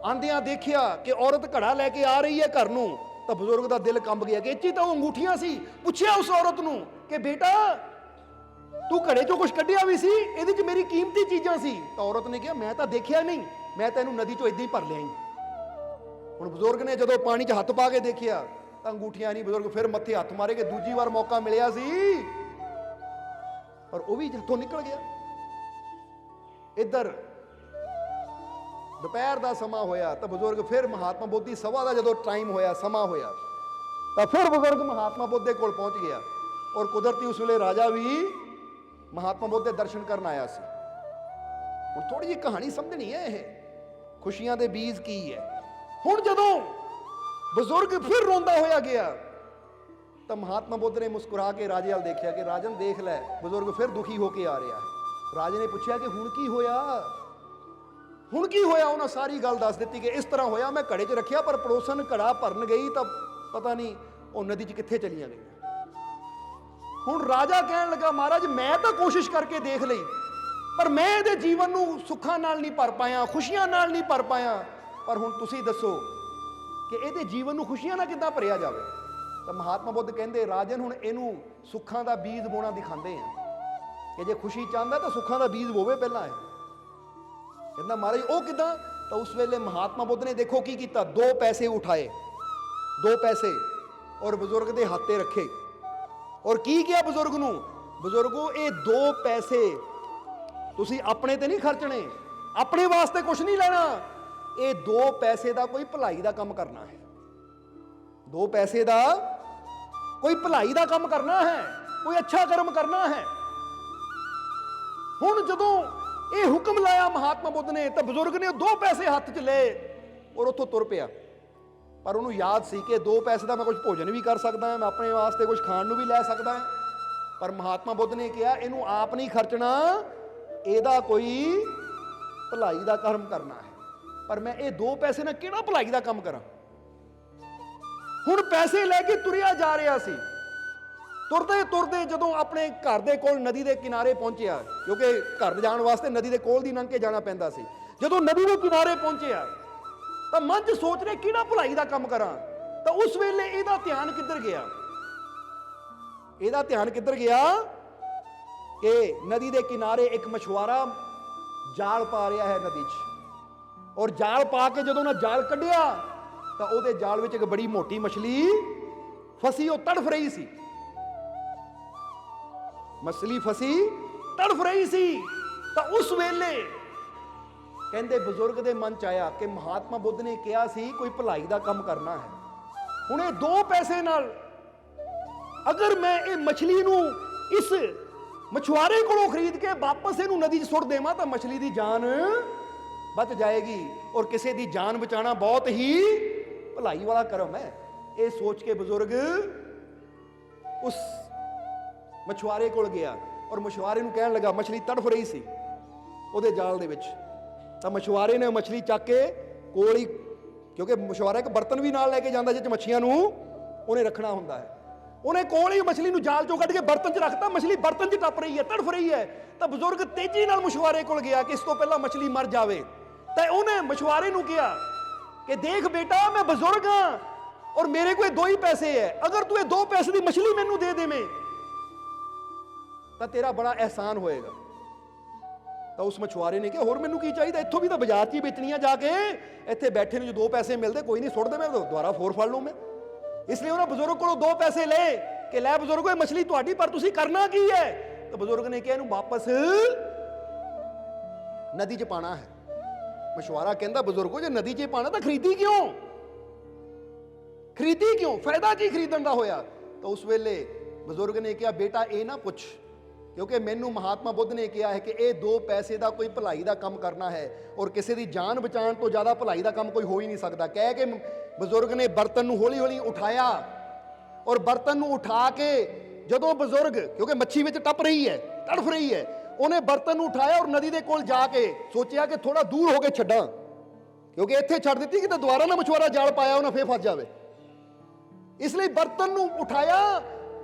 ਆਂਦਿਆਂ ਦੇਖਿਆ ਕਿ ਔਰਤ ਘੜਾ ਲੈ ਕੇ ਆ ਰਹੀ ਹੈ ਘਰ ਨੂੰ, ਤਾਂ ਬਜ਼ੁਰਗ ਦਾ ਦਿਲ ਕੰਬ ਗਿਆ ਕਿ ਇੱਥੇ ਤਾਂ ਉਹ ਅੰਗੂਠੀਆਂ ਸੀ। ਪੁੱਛਿਆ ਉਸ ਔਰਤ ਨੂੰ ਕਿ ਬੇਟਾ ਤੂੰ ਘੜੇ ਚੋਂ ਕੁਝ ਕੱਢਿਆ ਵੀ ਸੀ, ਇਹਦੇ 'ਚ ਮੇਰੀ ਕੀਮਤੀ ਚੀਜ਼ਾਂ ਸੀ। ਤਾਂ ਔਰਤ ਨੇ ਕਿਹਾ ਮੈਂ ਤਾਂ ਦੇਖਿਆ ਨਹੀਂ, ਮੈਂ ਤਾਂ ਇਹਨੂੰ ਨਦੀ ਚੋਂ ਇਦਾਂ ਹੀ ਭਰ ਲਿਆ। ਹੁਣ ਬਜ਼ੁਰਗ ਨੇ ਜਦੋਂ ਪਾਣੀ 'ਚ ਹੱਥ ਪਾ ਕੇ ਦੇਖਿਆ ਤਾਂ ਅੰਗੂਠੀਆਂ ਨਹੀਂ। ਬਜ਼ੁਰਗ ਫਿਰ ਮੱਥੇ ਹੱਥ ਮਾਰੇ ਕਿ ਦੂਜੀ ਵਾਰ ਮੌਕਾ ਮਿਲਿਆ ਸੀ ਪਰ ਉਹ ਵੀ ਹੱਥੋਂ ਨਿਕਲ ਗਿਆ। ਇੱਧਰ ਦੁਪਹਿਰ ਦਾ ਸਮਾਂ ਹੋਇਆ ਤਾਂ ਬਜ਼ੁਰਗ ਫਿਰ ਮਹਾਤਮਾ ਬੋਧੀ ਸਭਾ ਦਾ ਜਦੋਂ ਟਾਈਮ ਹੋਇਆ, ਸਮਾਂ ਹੋਇਆ, ਤਾਂ ਫਿਰ ਬਜ਼ੁਰਗ ਮਹਾਤਮਾ ਬੁੱਧ ਦੇ ਕੋਲ ਪਹੁੰਚ ਗਿਆ। ਔਰ ਕੁਦਰਤੀ ਉਸ ਵੇਲੇ ਰਾਜਾ ਵੀ ਮਹਾਤਮਾ ਬੁੱਧ ਦੇ ਦਰਸ਼ਨ ਕਰਨ ਆਇਆ ਸੀ। ਹੁਣ ਥੋੜੀ ਜਿਹੀ ਕਹਾਣੀ ਸਮਝਣੀ ਹੈ, ਇਹ ਖੁਸ਼ੀਆਂ ਦੇ ਬੀਜ ਕੀ ਹੈ। ਹੁਣ ਜਦੋਂ ਬਜ਼ੁਰਗ ਫਿਰ ਰੋਂਦਾ ਹੋਇਆ ਗਿਆ ਤਾਂ ਮਹਾਤਮਾ ਬੁੱਧ ਨੇ ਮੁਸਕਰਾ ਕੇ ਰਾਜੇ ਵੱਲ ਦੇਖਿਆ ਕਿ ਰਾਜਨ ਦੇਖ ਲੈ, ਬਜ਼ੁਰਗ ਫਿਰ ਦੁਖੀ ਹੋ ਕੇ ਆ ਰਿਹਾ ਹੈ। ਰਾਜੇ ਨੇ ਪੁੱਛਿਆ ਕਿ ਹੁਣ ਕੀ ਹੋਇਆ, ਹੁਣ ਕੀ ਹੋਇਆ। ਉਹਨਾਂ ਸਾਰੀ ਗੱਲ ਦੱਸ ਦਿੱਤੀ ਕਿ ਇਸ ਤਰ੍ਹਾਂ ਹੋਇਆ, ਮੈਂ ਘੜੇ 'ਚ ਰੱਖਿਆ ਪਰ ਪੜੋਸਨ ਘੜਾ ਭਰਨ ਗਈ ਤਾਂ ਪਤਾ ਨਹੀਂ ਉਹ ਨਦੀ 'ਚ ਕਿੱਥੇ ਚਲੀਆਂ ਗਈਆਂ। ਹੁਣ ਰਾਜਾ ਕਹਿਣ ਲੱਗਾ ਮਹਾਰਾਜ ਮੈਂ ਤਾਂ ਕੋਸ਼ਿਸ਼ ਕਰਕੇ ਦੇਖ ਲਈ ਪਰ ਮੈਂ ਇਹਦੇ ਜੀਵਨ ਨੂੰ ਸੁੱਖਾਂ ਨਾਲ ਨਹੀਂ ਭਰ ਪਾਇਆ, ਖੁਸ਼ੀਆਂ ਨਾਲ ਨਹੀਂ ਭਰ ਪਾਇਆ, ਪਰ ਹੁਣ ਤੁਸੀਂ ਦੱਸੋ ਕਿ ਇਹਦੇ ਜੀਵਨ ਨੂੰ ਖੁਸ਼ੀਆਂ ਨਾਲ ਕਿੱਦਾਂ ਭਰਿਆ ਜਾਵੇ। ਤਾਂ ਮਹਾਤਮਾ ਬੁੱਧ ਕਹਿੰਦੇ ਰਾਜਨ ਹੁਣ ਇਹਨੂੰ ਸੁੱਖਾਂ ਦਾ ਬੀਜ ਬੋਣਾ ਦਿਖਾਉਂਦੇ ਆ ਕਿ ਜੇ ਖੁਸ਼ੀ ਚਾਹੁੰਦਾ ਤਾਂ ਸੁੱਖਾਂ ਦਾ ਬੀਜ ਬੋਵੇ ਪਹਿਲਾਂ। ਕਹਿੰਦਾ ਮਹਾਰਾਜ ਉਹ ਕਿੱਦਾਂ। ਤਾਂ ਉਸ ਵੇਲੇ ਮਹਾਤਮਾ ਬੁੱਧ ਨੇ ਦੇਖੋ ਕੀ ਕੀਤਾ, 2 ਪੈਸੇ ਉਠਾਏ, 2 ਪੈਸੇ ਔਰ ਬਜ਼ੁਰਗ ਦੇ ਹੱਥ ਤੇ ਰੱਖੇ ਔਰ ਕੀ ਕਿਹਾ ਬਜ਼ੁਰਗ ਨੂੰ, ਬਜ਼ੁਰਗੋ ਇਹ 2 ਪੈਸੇ ਤੁਸੀਂ ਆਪਣੇ ਤੇ ਨਹੀਂ ਖਰਚਣੇ, ਆਪਣੇ ਵਾਸਤੇ ਕੁਝ ਨਹੀਂ ਲੈਣਾ, ਇਹ 2 ਪੈਸੇ ਦਾ ਕੋਈ ਭਲਾਈ ਦਾ ਕੰਮ ਕਰਨਾ ਹੈ। 2 ਪੈਸੇ ਦਾ ਕੋਈ ਭਲਾਈ ਦਾ ਕੰਮ ਕਰਨਾ ਹੈ, ਕੋਈ ਅੱਛਾ ਕਰਮ ਕਰਨਾ ਹੈ। ਹੁਣ ਜਦੋਂ ਇਹ ਹੁਕਮ ਲਾਇਆ ਮਹਾਤਮਾ ਬੁੱਧ ਨੇ ਤਾਂ ਬਜ਼ੁਰਗ ਨੇ 2 ਪੈਸੇ ਹੱਥ 'ਚ ਲਏ ਔਰ ਉੱਥੋਂ ਤੁਰ ਪਿਆ। ਪਰ ਉਹਨੂੰ ਯਾਦ ਸੀ ਕਿ 2 ਪੈਸੇ ਦਾ ਮੈਂ ਕੁਝ ਭੋਜਨ ਵੀ ਕਰ ਸਕਦਾ ਹਾਂ, ਮੈਂ ਆਪਣੇ ਵਾਸਤੇ ਕੁਝ ਖਾਣ ਨੂੰ ਵੀ ਲੈ ਸਕਦਾ ਹਾਂ। ਪਰ ਮਹਾਤਮਾ ਬੁੱਧ ਨੇ ਕਿਹਾ ਇਹਨੂੰ ਆਪ ਨਹੀਂ ਖਰਚਣਾ, ਇਹਦਾ ਕੋਈ ਭਲਾਈ ਦਾ ਕਰਮ ਕਰਨਾ ਹੈ। ਪਰ ਮੈਂ ਇਹ 2 ਪੈਸੇ ਨਾਲ ਕਿਹੜਾ ਭਲਾਈ ਦਾ ਕੰਮ ਕਰਾਂ। ਹੁਣ ਪੈਸੇ ਲੈ ਕੇ ਤੁਰਿਆ ਜਾ ਰਿਹਾ ਸੀ। ਤੁਰਦੇ ਤੁਰਦੇ ਜਦੋਂ ਆਪਣੇ ਘਰ ਦੇ ਕੋਲ ਨਦੀ ਦੇ ਕਿਨਾਰੇ ਪਹੁੰਚਿਆ, ਕਿਉਂਕਿ ਘਰ ਜਾਣ ਵਾਸਤੇ ਨਦੀ ਦੇ ਕੋਲ ਦੀ ਲੰਘ ਕੇ ਜਾਣਾ ਪੈਂਦਾ ਸੀ, ਜਦੋਂ ਨਦੀ ਦੇ ਕਿਨਾਰੇ ਪਹੁੰਚਿਆ ਤਾਂ ਮਨ 'ਚ ਸੋਚ ਰਿਹਾ ਕਿਹੜਾ ਭਲਾਈ ਦਾ ਕੰਮ ਕਰਾਂ। ਤਾਂ ਉਸ ਵੇਲੇ ਇਹਦਾ ਧਿਆਨ ਕਿੱਧਰ ਗਿਆ, ਇਹਦਾ ਧਿਆਨ ਕਿੱਧਰ ਗਿਆ ਕਿ ਨਦੀ ਦੇ ਕਿਨਾਰੇ ਇੱਕ ਮਛੁਆਰਾ ਜਾਲ ਪਾ ਰਿਹਾ ਹੈ ਨਦੀ 'ਚ, ਔਰ ਜਾਲ ਪਾ ਕੇ ਜਦੋਂ ਉਹਨਾਂ ਜਾਲ ਕੱਢਿਆ ਤਾਂ ਉਹਦੇ ਜਾਲ ਵਿੱਚ ਇੱਕ ਬੜੀ ਮੋਟੀ ਮਛਲੀ ਫਸੀ, ਉਹ ਤੜਫ ਰਹੀ ਸੀ। ਮਛਲੀ ਫਸੀ ਤੜਫ ਰਹੀ ਸੀ। ਤਾਂ ਉਸ ਵੇਲੇ ਕਹਿੰਦੇ ਬਜ਼ੁਰਗ ਦੇ ਮਨ 'ਚ ਆਇਆ ਕਿ ਮਹਾਤਮਾ ਬੁੱਧ ਨੇ ਕਿਹਾ ਸੀ ਕੋਈ ਭਲਾਈ ਦਾ ਕੰਮ ਕਰਨਾ ਹੈ। ਹੁਣ ਇਹ 2 ਪੈਸੇ ਨਾਲ ਅਗਰ ਮੈਂ ਇਹ ਮਛਲੀ ਨੂੰ ਇਸ ਮਛੁਆਰੇ ਕੋਲੋਂ ਖਰੀਦ ਕੇ ਵਾਪਸ ਇਹਨੂੰ ਨਦੀ 'ਚ ਸੁੱਟ ਦੇਵਾਂ ਤਾਂ ਮਛਲੀ ਦੀ ਜਾਨ ਬਚ ਜਾਏਗੀ ਔਰ ਕਿਸੇ ਦੀ ਜਾਨ ਬਚਾਉਣਾ ਬਹੁਤ ਹੀ ਭਲਾਈ ਵਾਲਾ ਕਰਮ ਹੈ। ਇਹ ਸੋਚ ਕੇ ਬਜ਼ੁਰਗ ਉਸ ਮਛੁਆਰੇ ਕੋਲ ਗਿਆ ਔਰ ਮਛੁਆਰੇ ਨੂੰ ਕਹਿਣ ਲੱਗਾ, ਮਛਲੀ ਤੜਫ ਰਹੀ ਸੀ ਉਹਦੇ ਜਾਲ ਦੇ ਵਿੱਚ। ਤਾਂ ਮਛੁਆਰੇ ਨੇ ਮਛਲੀ ਚੱਕ ਕੇ ਕੋਲ ਹੀ, ਕਿਉਂਕਿ ਮਛੁਆਰਾ ਇੱਕ ਬਰਤਨ ਵੀ ਨਾਲ ਲੈ ਕੇ ਜਾਂਦਾ ਜਿਸ 'ਚ ਮੱਛੀਆਂ ਨੂੰ ਉਹਨੇ ਰੱਖਣਾ ਹੁੰਦਾ ਹੈ, ਉਹਨੇ ਕੋਲ ਹੀ ਮਛਲੀ ਨੂੰ ਜਾਲ 'ਚੋਂ ਕੱਢ ਕੇ ਬਰਤਨ 'ਚ ਰੱਖਤਾ। ਮਛਲੀ ਬਰਤਨ 'ਚ ਟੱਪ ਰਹੀ ਹੈ, ਤੜਫ ਰਹੀ ਹੈ। ਤਾਂ ਬਜ਼ੁਰਗ ਤੇਜ਼ੀ ਨਾਲ ਮਛੁਆਰੇ ਕੋਲ ਗਿਆ ਕਿ ਇਸ ਤੋਂ ਪਹਿਲਾਂ ਮਛਲੀ ਮਰ ਜਾਵੇ। ਤਾਂ ਉਹਨੇ ਮਛੁਆਰੇ ਨੂੰ ਕਿਹਾ ਕਿ ਦੇਖ ਬੇਟਾ ਮੈਂ ਬਜ਼ੁਰਗ ਹਾਂ ਔਰ ਮੇਰੇ ਕੋਲ 2 ਹੀ ਪੈਸੇ ਹੈ, ਅਗਰ ਤੂੰ ਇਹ 2 ਪੈਸੇ ਦੀ ਮਛਲੀ ਮੈਨੂੰ ਦੇ ਦੇਵੇਂ ਤਾਂ ਤੇਰਾ ਬੜਾ ਅਹਿਸਾਨ ਹੋਏਗਾ। ਤਾਂ ਉਸ ਮਛੁਆਰੇ ਨੇ ਕਿਹਾ ਹੋਰ ਮੈਨੂੰ ਕੀ ਚਾਹੀਦਾ, ਇੱਥੋਂ ਵੀ ਤਾਂ ਬਾਜ਼ਾਰ 'ਚ ਹੀ ਵੇਚਣੀਆਂ ਜਾ ਕੇ, ਇੱਥੇ ਬੈਠੇ ਨੂੰ ਜੋ 2 ਪੈਸੇ ਮਿਲਦੇ ਕੋਈ ਨਹੀਂ ਸੁੱਟ ਦੇ, ਮੈਂ ਦੁਬਾਰਾ ਫੋਰ ਫੜ ਲੂੰ ਮੈਂ। ਇਸ ਲਈ ਉਹਨਾਂ ਬਜ਼ੁਰਗ ਕੋਲੋਂ 2 ਪੈਸੇ ਲਏ ਕਿ ਲੈ ਬਜ਼ੁਰਗੋ ਇਹ ਮਛਲੀ ਤੁਹਾਡੀ, ਪਰ ਤੁਸੀਂ ਕਰਨਾ ਕੀ ਹੈ। ਤਾਂ ਬਜ਼ੁਰਗ ਨੇ ਕਿਹਾ ਇਹਨੂੰ ਵਾਪਸ ਨਦੀ 'ਚ ਪਾਣਾ ਹੈ। ਮਛੁਆਰਾ ਕਹਿੰਦਾ ਬਜ਼ੁਰਗੋ ਜੇ ਨਦੀ 'ਚ ਪਾਣਾ ਤਾਂ ਖਰੀਦੀ ਕਿਉਂ, ਖਰੀਦੀ ਕਿਉਂ, ਫਾਇਦਾ ਕੀ ਖਰੀਦਣ ਦਾ ਹੋਇਆ। ਤਾਂ ਉਸ ਵੇਲੇ ਬਜ਼ੁਰਗ ਨੇ ਕਿਹਾ ਬੇਟਾ ਇਹ ਨਾ ਪੁੱਛ, ਕਿਉਂਕਿ ਮੈਨੂੰ ਮਹਾਤਮਾ ਬੁੱਧ ਨੇ ਕਿਹਾ ਹੈ ਕਿ ਇਹ 2 ਪੈਸੇ ਦਾ ਕੋਈ ਭਲਾਈ ਦਾ ਕੰਮ ਕਰਨਾ ਹੈ ਔਰ ਕਿਸੇ ਦੀ ਜਾਨ ਬਚਾਉਣ ਤੋਂ ਜ਼ਿਆਦਾ ਭਲਾਈ ਦਾ ਕੰਮ ਕੋਈ ਹੋ ਹੀ ਨਹੀਂ ਸਕਦਾ। ਕਹਿ ਕੇ ਬਜ਼ੁਰਗ ਨੇ ਬਰਤਨ ਨੂੰ ਹੌਲੀ ਹੌਲੀ ਉਠਾਇਆ ਔਰ ਬਰਤਨ ਨੂੰ ਉਠਾ ਕੇ ਜਦੋਂ ਬਜ਼ੁਰਗ, ਕਿਉਂਕਿ ਮੱਛੀ ਵਿੱਚ ਟੱਪ ਰਹੀ ਹੈ, ਤੜਫ ਰਹੀ ਹੈ, ਉਹਨੇ ਬਰਤਨ ਨੂੰ ਉਠਾਇਆ ਔਰ ਨਦੀ ਦੇ ਕੋਲ ਜਾ ਕੇ ਸੋਚਿਆ ਕਿ ਥੋੜਾ ਦੂਰ ਹੋ ਕੇ ਛੱਡਾਂ, ਕਿਉਂਕਿ ਇੱਥੇ ਛੱਡ ਦਿੱਤੀ ਕਿ ਤਾਂ ਦੁਬਾਰਾ ਨਾ ਮਛੁਆਰਾ ਜਾਲ ਪਾਇਆ ਉਹਨਾਂ ਫੇਰ ਫਸ ਜਾਵੇ। ਇਸ ਲਈ ਬਰਤਨ ਨੂੰ ਉਠਾਇਆ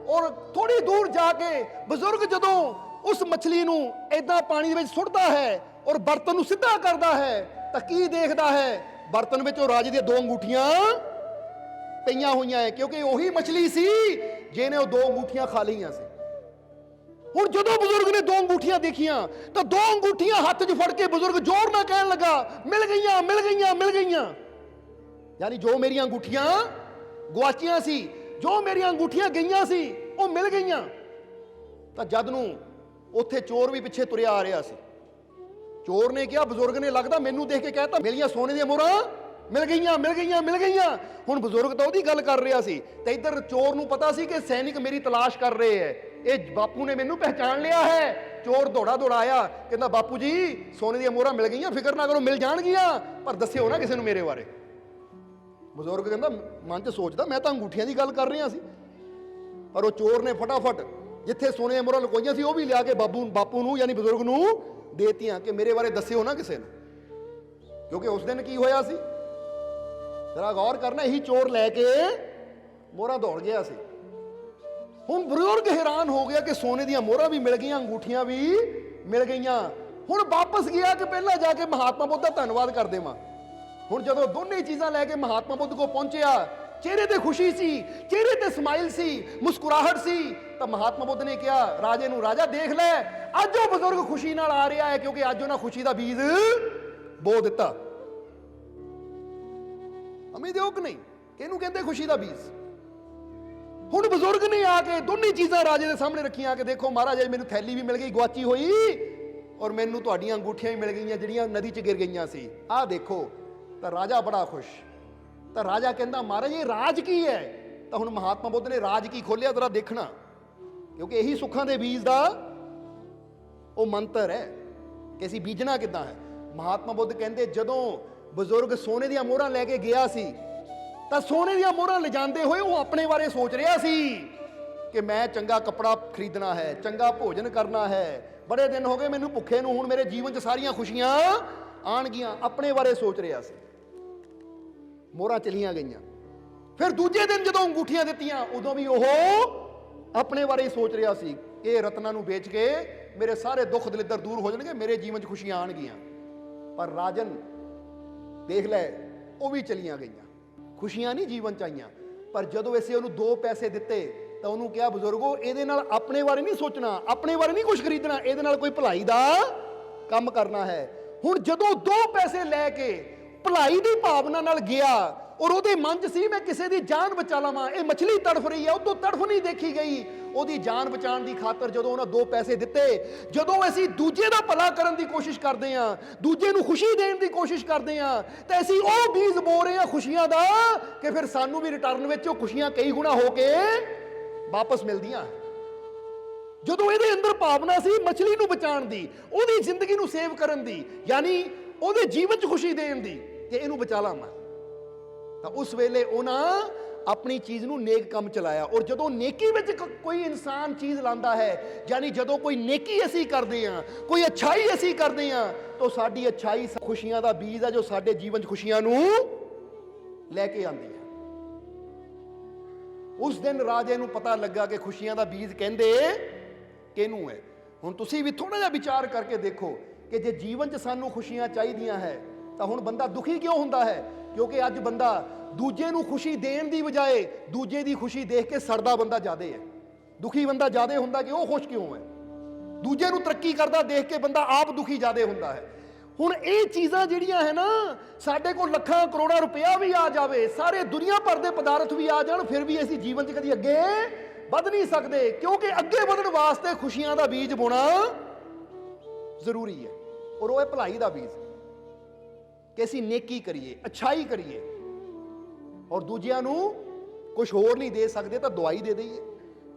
ਔਰ ਥੋੜੀ ਦੂਰ ਜਾ ਕੇ ਬਜ਼ੁਰਗ ਜਦੋਂ ਉਸ ਮੱਛਲੀ ਨੂੰ ਏਦਾਂ ਪਾਣੀ ਦੇ ਵਿੱਚ ਸੁੱਟਦਾ ਹੈ ਔਰ ਬਰਤਨ ਨੂੰ ਸਿੱਧਾ ਕਰਦਾ ਹੈ ਤਾਂ ਕੀ ਦੇਖਦਾ ਹੈ? ਬਰਤਨ ਵਿੱਚ ਉਹ ਰਾਜੇ ਦੀਆਂ 2 ਅੰਗੂਠੀਆਂ ਪਈਆਂ ਹੋਈਆਂ ਹੈ, ਕਿਉਂਕਿ ਉਹੀ ਮੱਛਲੀ ਸੀ ਜਿਹਨੇ ਉਹ 2 ਅੰਗੂਠੀਆਂ ਖਾ ਲਈਆਂ ਸੀ। ਹੁਣ ਜਦੋਂ ਬਜ਼ੁਰਗ ਨੇ 2 ਅੰਗੂਠੀਆਂ ਦੇਖੀਆਂ ਤਾਂ 2 ਅੰਗੂਠੀਆਂ ਹੱਥ 'ਚ ਫੜ ਕੇ ਬਜ਼ੁਰਗ ਜ਼ੋਰ ਨਾਲ ਕਹਿਣ ਲੱਗਾ, ਮਿਲ ਗਈਆਂ, ਮਿਲ ਗਈਆਂ, ਮਿਲ ਗਈਆਂ। ਯਾਨੀ ਜੋ ਮੇਰੀਆਂ ਅੰਗੂਠੀਆਂ ਗਵਾਚੀਆਂ ਸੀ, ਜੋ ਮੇਰੀਆਂ ਅੰਗੂਠੀਆਂ ਗਈਆਂ ਸੀ, ਉਹ ਮਿਲ ਗਈਆਂ। ਤਾਂ ਜਦ ਨੂੰ ਉੱਥੇ ਚੋਰ ਵੀ ਪਿੱਛੇ ਤੁਰਿਆ ਆ ਰਿਹਾ ਸੀ। ਚੋਰ ਨੇ ਕਿਹਾ, ਬਜ਼ੁਰਗ ਨੇ ਲੱਗਦਾ ਮੈਨੂੰ ਦੇਖ ਕੇ ਕਹਿਤਾ ਮੇਰੀਆਂ ਸੋਨੇ ਦੀਆਂ ਮੋਹਰਾਂ ਮਿਲ ਗਈਆਂ, ਮਿਲ ਗਈਆਂ, ਮਿਲ ਗਈਆਂ। ਹੁਣ ਬਜ਼ੁਰਗ ਤਾਂ ਉਹਦੀ ਗੱਲ ਕਰ ਰਿਹਾ ਸੀ ਤੇ ਇੱਧਰ ਚੋਰ ਨੂੰ ਪਤਾ ਸੀ ਕਿ ਸੈਨਿਕ ਮੇਰੀ ਤਲਾਸ਼ ਕਰ ਰਹੇ ਹੈ, ਇਹ ਬਾਪੂ ਨੇ ਮੈਨੂੰ ਪਹਿਚਾਨ ਲਿਆ ਹੈ। ਚੋਰ ਦੌੜਾ ਦੌੜਾ ਆਇਆ, ਕਹਿੰਦਾ ਬਾਪੂ ਜੀ ਸੋਨੇ ਦੀਆਂ ਮੋਹਰਾਂ ਮਿਲ ਗਈਆਂ, ਫਿਕਰ ਨਾ ਕਰੋ, ਮਿਲ ਜਾਣਗੀਆਂ, ਪਰ ਦੱਸਿਓ ਨਾ ਕਿਸੇ ਨੂੰ ਮੇਰੇ ਬਾਰੇ। ਬਜ਼ੁਰਗ ਕਹਿੰਦਾ ਮਨ 'ਚ ਸੋਚਦਾ ਮੈਂ ਤਾਂ ਅੰਗੂਠੀਆਂ ਦੀ ਗੱਲ ਕਰ ਰਿਹਾ ਸੀ, ਪਰ ਉਹ ਚੋਰ ਨੇ ਫਟਾਫਟ ਜਿੱਥੇ ਸੋਨੇ ਦੀਆਂ ਮੋਹਰਾਂ ਲੁਕੋਈਆਂ ਸੀ ਉਹ ਵੀ ਲਿਆ ਕੇ ਬਾਪੂ ਨੂੰ ਯਾਨੀ ਬਜ਼ੁਰਗ ਨੂੰ ਦੇਤੀਆਂ ਕਿ ਮੇਰੇ ਬਾਰੇ ਦੱਸਿਓ ਨਾ ਕਿਸੇ ਨੂੰ। ਕਿਉਂਕਿ ਉਸ ਦਿਨ ਕੀ ਹੋਇਆ ਸੀ ਜਰਾ ਗੌਰ ਕਰਨਾ, ਇਹੀ ਚੋਰ ਲੈ ਕੇ ਮੋਹਰਾਂ ਦੌੜ ਗਿਆ ਸੀ। ਹੁਣ ਬਜ਼ੁਰਗ ਹੈਰਾਨ ਹੋ ਗਿਆ ਕਿ ਸੋਨੇ ਦੀਆਂ ਮੋਹਰਾਂ ਵੀ ਮਿਲ ਗਈਆਂ, ਅੰਗੂਠੀਆਂ ਵੀ ਮਿਲ ਗਈਆਂ। ਹੁਣ ਵਾਪਸ ਗਿਆ ਕਿ ਪਹਿਲਾਂ ਜਾ ਕੇ ਮਹਾਤਮਾ ਬੁੱਧ ਦਾ ਧੰਨਵਾਦ ਕਰ ਦੇਵਾਂ। ਹੁਣ ਜਦੋਂ ਦੋਨੇ ਚੀਜ਼ਾਂ ਲੈ ਕੇ ਮਹਾਤਮਾ ਬੁੱਧ ਕੋਲ ਪਹੁੰਚਿਆ, ਚਿਹਰੇ ਤੇ ਖੁਸ਼ੀ ਸੀ, ਚਿਹਰੇ ਤੇ ਸਮਾਈਲ ਸੀ, ਮੁਸਕਰਾਹਟ ਸੀ, ਤਾਂ ਮਹਾਤਮਾ ਬੁੱਧ ਨੇ ਕਿਹਾ ਰਾਜੇ ਨੂੰ, ਰਾਜਾ ਦੇਖ ਲੈ ਅੱਜ ਉਹ ਬਜ਼ੁਰਗ ਖੁਸ਼ੀ ਨਾਲ ਆ ਰਿਹਾ ਹੈ ਕਿਉਂਕਿ ਅੱਜ ਉਹਨਾਂ ਖੁਸ਼ੀ ਦਾ ਬੀਜ ਬੋ ਦਿੱਤਾ। ਉਮੀਦ ਹੋ ਕਿ ਨਹੀਂ? ਕਿਹਨੂੰ ਕਹਿੰਦੇ ਖੁਸ਼ੀ ਦਾ ਬੀਜ? ਹੁਣ ਬਜ਼ੁਰਗ ਨੇ ਆ ਕੇ ਦੋਨੇ ਚੀਜ਼ਾਂ ਰਾਜੇ ਦੇ ਸਾਹਮਣੇ ਰੱਖੀਆਂ ਕਿ ਦੇਖੋ ਮਹਾਰਾਜ ਮੈਨੂੰ ਥੈਲੀ ਵੀ ਮਿਲ ਗਈ ਗਵਾਚੀ ਹੋਈ ਔਰ ਮੈਨੂੰ ਤੁਹਾਡੀਆਂ ਅੰਗੂਠੀਆਂ ਵੀ ਮਿਲ ਗਈਆਂ ਜਿਹੜੀਆਂ ਨਦੀ 'ਚ ਗਿਰ ਗਈਆਂ ਸੀ, ਆਹ ਦੇਖੋ। ਤਾਂ ਰਾਜਾ ਬੜਾ ਖੁਸ਼। ਤਾਂ ਰਾਜਾ ਕਹਿੰਦਾ ਮਹਾਰਾਜ ਇਹ ਰਾਜ ਕੀ ਹੈ? ਤਾਂ ਹੁਣ ਮਹਾਤਮਾ ਬੁੱਧ ਨੇ ਰਾਜ ਕੀ ਖੋਲਿਆ ਜ਼ਰਾ ਦੇਖਣਾ, ਕਿਉਂਕਿ ਇਹੀ ਸੁੱਖਾਂ ਦੇ ਬੀਜ ਦਾ ਉਹ ਮੰਤਰ ਹੈ ਕਿ ਅਸੀਂ ਬੀਜਣਾ ਕਿੱਦਾਂ ਹੈ। ਮਹਾਤਮਾ ਬੁੱਧ ਕਹਿੰਦੇ ਜਦੋਂ ਬਜ਼ੁਰਗ ਸੋਨੇ ਦੀਆਂ ਮੋਹਰਾਂ ਲੈ ਕੇ ਗਿਆ ਸੀ ਤਾਂ ਸੋਨੇ ਦੀਆਂ ਮੋਹਰਾਂ ਲਿਜਾਂਦੇ ਹੋਏ ਉਹ ਆਪਣੇ ਬਾਰੇ ਸੋਚ ਰਿਹਾ ਸੀ ਕਿ ਮੈਂ ਚੰਗਾ ਕੱਪੜਾ ਖਰੀਦਣਾ ਹੈ, ਚੰਗਾ ਭੋਜਨ ਕਰਨਾ ਹੈ, ਬੜੇ ਦਿਨ ਹੋ ਗਏ ਮੈਨੂੰ ਭੁੱਖੇ ਨੂੰ, ਹੁਣ ਮੇਰੇ ਜੀਵਨ 'ਚ ਸਾਰੀਆਂ ਖੁਸ਼ੀਆਂ ਆਣਗੀਆਂ, ਆਪਣੇ ਬਾਰੇ ਸੋਚ ਰਿਹਾ ਸੀ। ਮੋਹਰਾਂ ਚਲੀਆਂ ਗਈਆਂ। ਫਿਰ ਦੂਜੇ ਦਿਨ ਜਦੋਂ ਅੰਗੂਠੀਆਂ ਦਿੱਤੀਆਂ ਉਦੋਂ ਵੀ ਉਹ ਆਪਣੇ ਬਾਰੇ ਸੋਚ ਰਿਹਾ ਸੀ ਇਹ ਰਤਨਾਂ ਨੂੰ ਵੇਚ ਕੇ ਮੇਰੇ ਸਾਰੇ ਦੁੱਖ ਦਲਿੱਦਰ ਦੂਰ ਹੋ ਜਾਣਗੇ, ਮੇਰੇ ਜੀਵਨ 'ਚ ਖੁਸ਼ੀਆਂ ਆਣਗੀਆਂ। ਪਰ ਰਾਜਨ ਦੇਖ ਲੈ ਉਹ ਵੀ ਚਲੀਆਂ ਗਈਆਂ, ਖੁਸ਼ੀਆਂ ਨਹੀਂ ਜੀਵਨ 'ਚ ਆਈਆਂ। ਪਰ ਜਦੋਂ ਅਸੀਂ ਉਹਨੂੰ 2 ਪੈਸੇ ਦਿੱਤੇ ਤਾਂ ਉਹਨੂੰ ਕਿਹਾ ਬਜ਼ੁਰਗੋ ਇਹਦੇ ਨਾਲ ਆਪਣੇ ਬਾਰੇ ਨਹੀਂ ਸੋਚਣਾ, ਆਪਣੇ ਬਾਰੇ ਨਹੀਂ ਕੁਝ ਖਰੀਦਣਾ, ਇਹਦੇ ਨਾਲ ਕੋਈ ਭਲਾਈ ਦਾ ਕੰਮ ਕਰਨਾ ਹੈ। ਹੁਣ ਜਦੋਂ 2 ਪੈਸੇ ਲੈ ਕੇ ਭਲਾਈ ਦੀ ਭਾਵਨਾ ਨਾਲ ਗਿਆ ਔਰ ਉਹਦੇ ਮਨ 'ਚ ਸੀ ਮੈਂ ਕਿਸੇ ਦੀ ਜਾਨ ਬਚਾ ਲਵਾਂ, ਇਹ ਮੱਛਲੀ ਤੜਫ ਰਹੀ ਹੈ, ਉਦੋਂ ਤੜਫ ਨਹੀਂ ਦੇਖੀ ਗਈ, ਉਹਦੀ ਜਾਨ ਬਚਾਉਣ ਦੀ ਖਾਤਰ ਜਦੋਂ ਉਹਨਾਂ 2 ਪੈਸੇ ਦਿੱਤੇ। ਜਦੋਂ ਅਸੀਂ ਦੂਜੇ ਦਾ ਭਲਾ ਕਰਨ ਦੀ ਕੋਸ਼ਿਸ਼ ਕਰਦੇ ਹਾਂ, ਦੂਜੇ ਨੂੰ ਖੁਸ਼ੀ ਦੇਣ ਦੀ ਕੋਸ਼ਿਸ਼ ਕਰਦੇ ਹਾਂ, ਤਾਂ ਅਸੀਂ ਉਹ ਬੀਜ ਬੋ ਰਹੇ ਹਾਂ ਖੁਸ਼ੀਆਂ ਦਾ ਕਿ ਫਿਰ ਸਾਨੂੰ ਵੀ ਰਿਟਰਨ ਵਿੱਚ ਉਹ ਖੁਸ਼ੀਆਂ ਕਈ ਗੁਣਾ ਹੋ ਕੇ ਵਾਪਸ ਮਿਲਦੀਆਂ। ਜਦੋਂ ਇਹਦੇ ਅੰਦਰ ਭਾਵਨਾ ਸੀ ਮੱਛਲੀ ਨੂੰ ਬਚਾਉਣ ਦੀ, ਉਹਦੀ ਜ਼ਿੰਦਗੀ ਨੂੰ ਸੇਵ ਕਰਨ ਦੀ, ਯਾਨੀ ਉਹਦੇ ਜੀਵਨ 'ਚ ਖੁਸ਼ੀ ਦੇਣ ਦੀ ਕਿ ਇਹਨੂੰ ਬਚਾ ਲਾਵਾਂ, ਤਾਂ ਉਸ ਵੇਲੇ ਉਹਨਾਂ ਆਪਣੀ ਚੀਜ਼ ਨੂੰ ਨੇਕ ਕੰਮ ਚਲਾਇਆ। ਔਰ ਜਦੋਂ ਨੇਕੀ ਵਿੱਚ ਕੋਈ ਇਨਸਾਨ ਚੀਜ਼ ਲਾਂਦਾ ਹੈ, ਯਾਨੀ ਜਦੋਂ ਕੋਈ ਨੇਕੀ ਅਸੀਂ ਕਰਦੇ ਹਾਂ, ਕੋਈ ਅੱਛਾਈ ਅਸੀਂ ਕਰਦੇ ਹਾਂ, ਤਾਂ ਸਾਡੀ ਅੱਛਾਈ ਖੁਸ਼ੀਆਂ ਦਾ ਬੀਜ ਹੈ ਜੋ ਸਾਡੇ ਜੀਵਨ 'ਚ ਖੁਸ਼ੀਆਂ ਨੂੰ ਲੈ ਕੇ ਆਉਂਦੀ ਹੈ। ਉਸ ਦਿਨ ਰਾਜੇ ਨੂੰ ਪਤਾ ਲੱਗਾ ਕਿ ਖੁਸ਼ੀਆਂ ਦਾ ਬੀਜ ਕਹਿੰਦੇ ਕਿਹਨੂੰ ਹੈ। ਹੁਣ ਤੁਸੀਂ ਵੀ ਥੋੜਾ ਜਿਹਾ ਵਿਚਾਰ ਕਰਕੇ ਦੇਖੋ ਕਿ ਜੇ ਜੀਵਨ 'ਚ ਸਾਨੂੰ ਖੁਸ਼ੀਆਂ ਚਾਹੀਦੀਆਂ ਹੈ ਤਾਂ ਹੁਣ ਬੰਦਾ ਦੁਖੀ ਕਿਉਂ ਹੁੰਦਾ ਹੈ? ਕਿਉਂਕਿ ਅੱਜ ਬੰਦਾ ਦੂਜੇ ਨੂੰ ਖੁਸ਼ੀ ਦੇਣ ਦੀ ਬਜਾਏ ਦੂਜੇ ਦੀ ਖੁਸ਼ੀ ਦੇਖ ਕੇ ਸੜਦਾ ਬੰਦਾ ਜ਼ਿਆਦਾ ਹੈ, ਦੁਖੀ ਬੰਦਾ ਜ਼ਿਆਦਾ ਹੁੰਦਾ ਕਿ ਉਹ ਖੁਸ਼ ਕਿਉਂ ਹੈ। ਦੂਜੇ ਨੂੰ ਤਰੱਕੀ ਕਰਦਾ ਦੇਖ ਕੇ ਬੰਦਾ ਆਪ ਦੁਖੀ ਜ਼ਿਆਦਾ ਹੁੰਦਾ ਹੈ। ਹੁਣ ਇਹ ਚੀਜ਼ਾਂ ਜਿਹੜੀਆਂ ਹੈ ਨਾ, ਸਾਡੇ ਕੋਲ ਲੱਖਾਂ ਕਰੋੜਾਂ ਰੁਪਇਆ ਵੀ ਆ ਜਾਵੇ, ਸਾਰੇ ਦੁਨੀਆ ਭਰ ਦੇ ਪਦਾਰਥ ਵੀ ਆ ਜਾਣ, ਫਿਰ ਵੀ ਅਸੀਂ ਜੀਵਨ 'ਚ ਕਦੀ ਅੱਗੇ ਵੱਧ ਨਹੀਂ ਸਕਦੇ, ਕਿਉਂਕਿ ਅੱਗੇ ਵਧਣ ਵਾਸਤੇ ਖੁਸ਼ੀਆਂ ਦਾ ਬੀਜ ਬੋਣਾ ਜ਼ਰੂਰੀ ਹੈ। ਔਰ ਉਹ ਹੈ ਭਲਾਈ ਦਾ ਬੀਜ ਕਿ ਅਸੀਂ ਨੇਕੀ ਕਰੀਏ, ਅੱਛਾਈ ਕਰੀਏ, ਔਰ ਦੂਜਿਆਂ ਨੂੰ ਕੁਝ ਹੋਰ ਨਹੀਂ ਦੇ ਸਕਦੇ ਤਾਂ ਦੁਆਈ ਦੇ ਦਈਏ,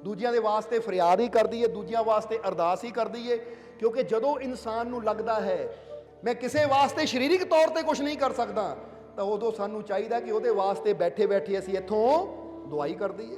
ਦੂਜਿਆਂ ਦੇ ਵਾਸਤੇ ਫਰਿਆਦ ਹੀ ਕਰ ਦਈਏ, ਦੂਜਿਆਂ ਵਾਸਤੇ ਅਰਦਾਸ ਹੀ ਕਰ ਦਈਏ। ਕਿਉਂਕਿ ਜਦੋਂ ਇਨਸਾਨ ਨੂੰ ਲੱਗਦਾ ਹੈ ਮੈਂ ਕਿਸੇ ਵਾਸਤੇ ਸਰੀਰਕ ਤੌਰ ਤੇ ਕੁਝ ਨਹੀਂ ਕਰ ਸਕਦਾ, ਤਾਂ ਉਦੋਂ ਸਾਨੂੰ ਚਾਹੀਦਾ ਕਿ ਉਹਦੇ ਵਾਸਤੇ ਬੈਠੇ ਬੈਠੇ ਅਸੀਂ ਇੱਥੋਂ ਦੁਆਈ ਕਰ ਦਈਏ।